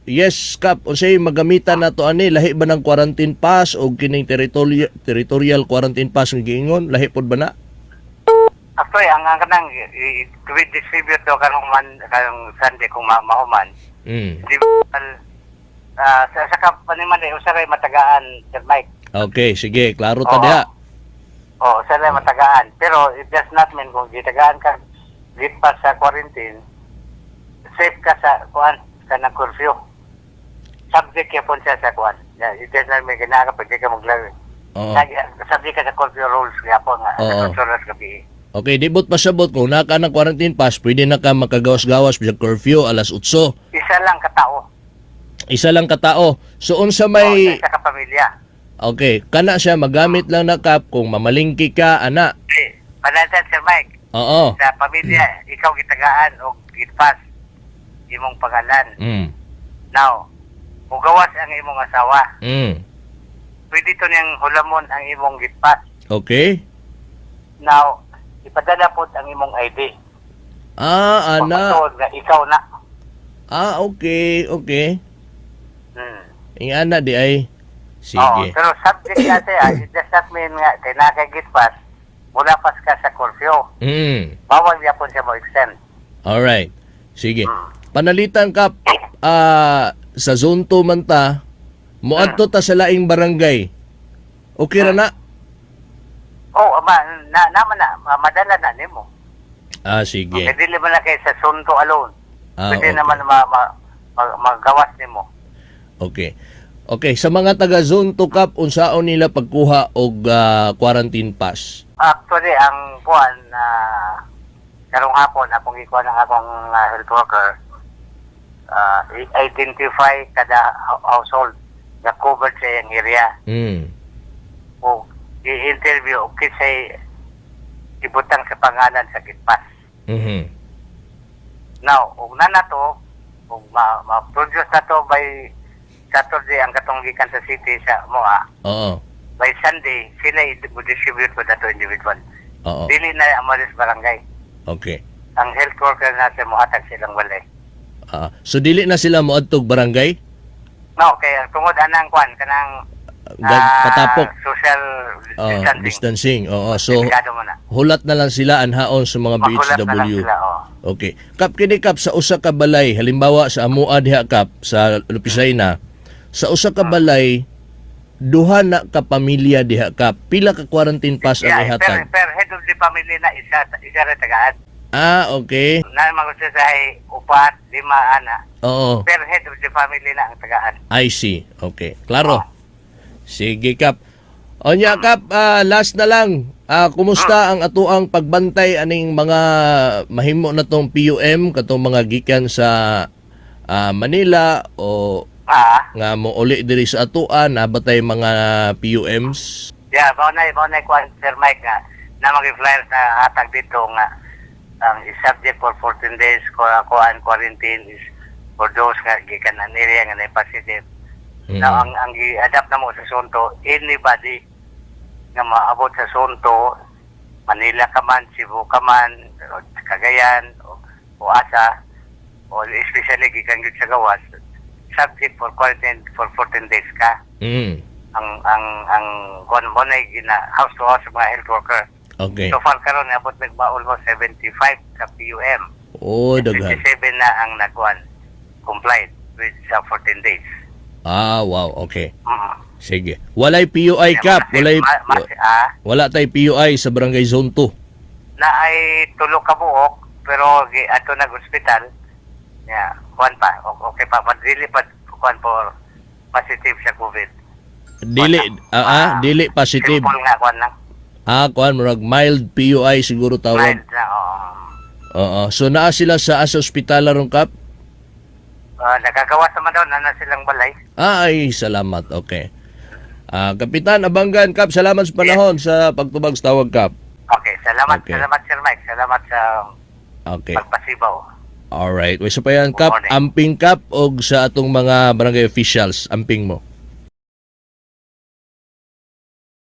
Yes, Kap, unsay magamitan nato ani lahi ba ng quarantine pass o kining territorial quarantine pass nga giingon, lahi pod ba na? Actually, ang kanang distribute do karong Sunday kung mauman. Di sa kapaniman ay usaray matagaan, Sir Mike. Okay, sige, klaro ta diha. Usaray matagaan. Pero it does not mean kung gitagaan ka pa sa quarantine, safe ka sa kuan kanang curfew. Subject ka po siya sa kuan. It does not mean kinaka pwede ka maglaro. Subject ka sa curfew rules kaya po nga. Sa gabi. Okay, di bot pasabot kung naka ng quarantine pass, pwede na ka makagawas-gawas sa curfew alas 8. Isa lang katao. Isa lang katao. So unsa may isa ka pamilya. Okay, kana siya magamit lang na Kap kung mamalingki ka ana. Panansan Sir Mike. Oo. Sa pamilya, ikaw gitagaan o gitpas imong pangalan. Now, mugawas ang imong asawa. Pwede to niyang hulamon ang imong gitpas. Okay. Now, ipadala po ang imong ID. Ana. Nga ikaw na. Okay. Ingana di ay. Sige. Pero subject kasi it does not mean nga kay nakagitpas, mula pas ka sa curfew. Bawal niya po siya mo extend. Alright. Sige. Panalitan Kap, sa zone 2 man ta, muadto ta sa laing barangay. Okay ra na? Naman na, madala na nimo. Sige. Okay, dili man na kay sa sunto alone. Pwede Okay. naman magawas nimo. Okay. Okay, sa mga taga zone 2 Kap, unsaon nila pagkuha og quarantine pass? Actually, ang kuan karong hapon akong ikuha ng akong health worker, identify kada household na covered sa iyang area. O i-interview o kisay ibutang sa pangalan sa gitpas. Now, ug na to, ug ma-produce na to by Saturday ang katong gikan sa city sa MOA. By Sunday, sila i-distribute ko na to individual. Dili na amaris barangay. Okay. Ang health worker na sa mohatag silang walay. So dili na sila moadtog barangay? No, kaya tungod anang kwan kanang patapok social distancing. So mo na. hulat na lang sila anhaon sa mga BHW. Okay. Kap kini Kap sa usa ka balay, halimbawa sa amua diha Kap sa Lupisayna, sa usa ka balay duha na ka pamilya diha Kap, pila ka quarantine pass ang ihatag? Per head of the family na isa ra tagaan. Okay. Na magusto sa upat, 5 ana. Oo. Per head of the family na ang tagaan. I see. Okay. Klaro. Sige Kap. Onya Kap, last na lang. Kumusta ang atuang pagbantay aning mga mahimo na tong PUM katong mga gikan sa Manila o nga mo uli diri sa atuan nabatay mga PUMs? Yeah, baunay kwan Sir Mike nga na mag-flyer sa hatag dito nga ang subject for 14 days kuan quarantine is for those nga gikan ang area nga na positive. Now ang i-adapt na mo sa Sonto, anybody nga maabot sa Sonto, Manila ka man, Cebu ka man, Cagayan o Asa o especially gikan gyud sa gawas, subject for quarantine for 14 days ka. Ang kuan mo na gina house to house mga health worker. Okay. So far karon abot almost 75 ka PUM. Daghan. 57 na ang nagkuan complied with sa 14 days. Wow, okay. Sige. Walay PUI Kap, wala tay PUI sa Barangay Zone 2. Na ay tulo ka buok pero ato nag-hospital. Yeah, kuan pa. Okay pa, dili pa kuan for positive sa COVID. Dili positive. Simple nga kuan lang. Kuan murag mild PUI siguro tawag. Mild na, So naa sila sa ospital ron Kap? Nagagawa naman daw na silang balay. Ay, salamat. Okay. Kapitan Abanggan Kap, salamat sa panahon sa pagtubag sa tawag Kap. Okay, salamat Sir Mike. Salamat sa pagpasibaw. Alright. Way sa payan Kap, amping Kap og sa atong mga barangay officials, amping mo.